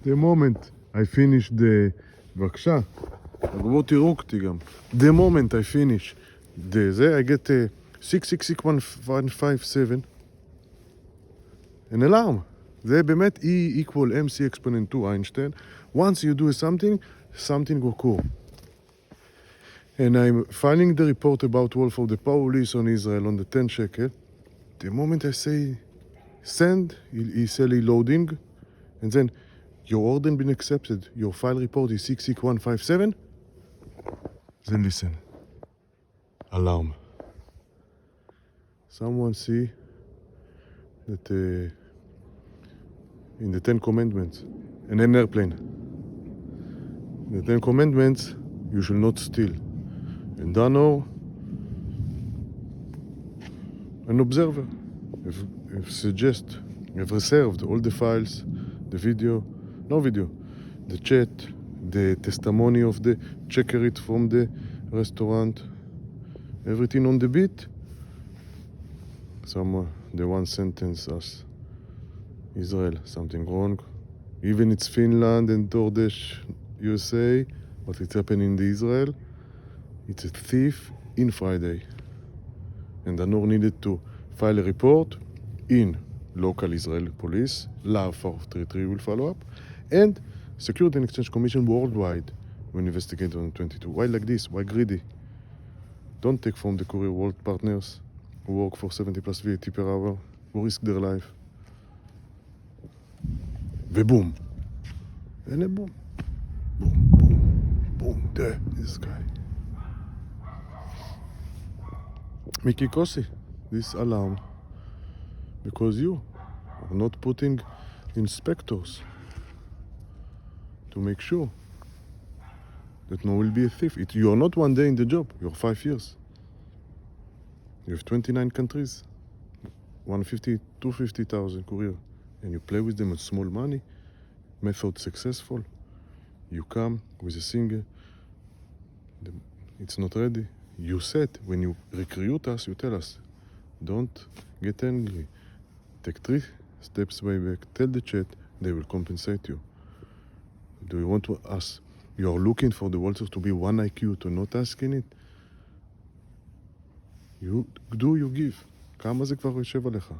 The moment I finish the... בבקשה, בואו תראו אותי גם. The moment I finish זה, I get 666.157 an alarm. זה באמת E equal MC exponent 2 Einstein. Once you do something occur. And I'm filing the report about Wolf of the police on Israel on the 10 shekel. The moment I say send, he say loading, and then your order been accepted. Your file report is 66157. Then listen. Alarm. Someone see that in the 10 commandments, an airplane. The 10 commandments, you shall not steal. And Dano, an observer, have suggest, have reserved all the files, the video, no video, the chat, the testimony of the checker it from the restaurant, everything on the beat. The one sentence us, Israel, something wrong. Even it's Finland and DoorDash USA, but it's happening in the Israel. It's a thief in Friday. And Anor needed to file a report in local Israeli police. Law 433 will follow up. And Security and Exchange Commission worldwide will investigate on 22. Why like this? Why greedy? Don't take from the Courier World partners who work for 70 plus VAT per hour, who risk their life. Boom. And a boom. Boom, boom, boom. There, this guy. Mickey Kossi, this alarm, because you are not putting inspectors to make sure that no will be a thief. You are not one day in the job, you're 5 years. You have 29 countries, 150, 250,000 courier, and you play with them with small money, method successful. You come with a singer, it's not ready. You said, when you recruit us, you tell us, don't get angry. Take 3 steps way back, tell the chat, they will compensate you. Do you want to ask? You are looking for the waltzers to be 1 IQ, to not ask in it? You do, you give. כמה זה כבר יושב עליך?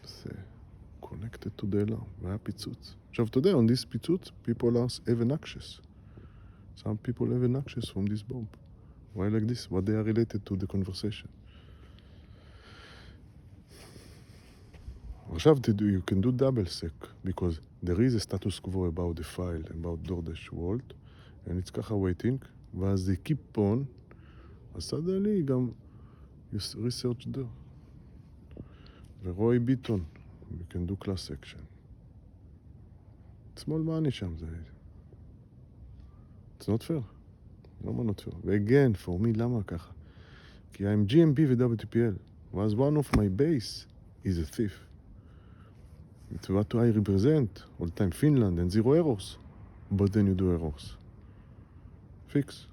זה connected to the alarm, והיה פיצוץ. עכשיו, אתה יודע, on this פיצוץ, people are even anxious. Some people have an anxious from this bomb. Why like this? What they are related to the conversation. עכשיו, you can do double sec, because there is a status quo about the file, about DoorDash World, and it's ככה waiting, ואז they keep on, אז suddenly גם research there. ורועי ביטון, you can do class action. small money שם זה... It's not fair. למה not fair? ואגן, for me, למה ככה? כי I'm GMP ו-WTPL. was one of my base is a thief. It's what I represent all the time, Finland, and 0 errors. But then you do errors. Fix.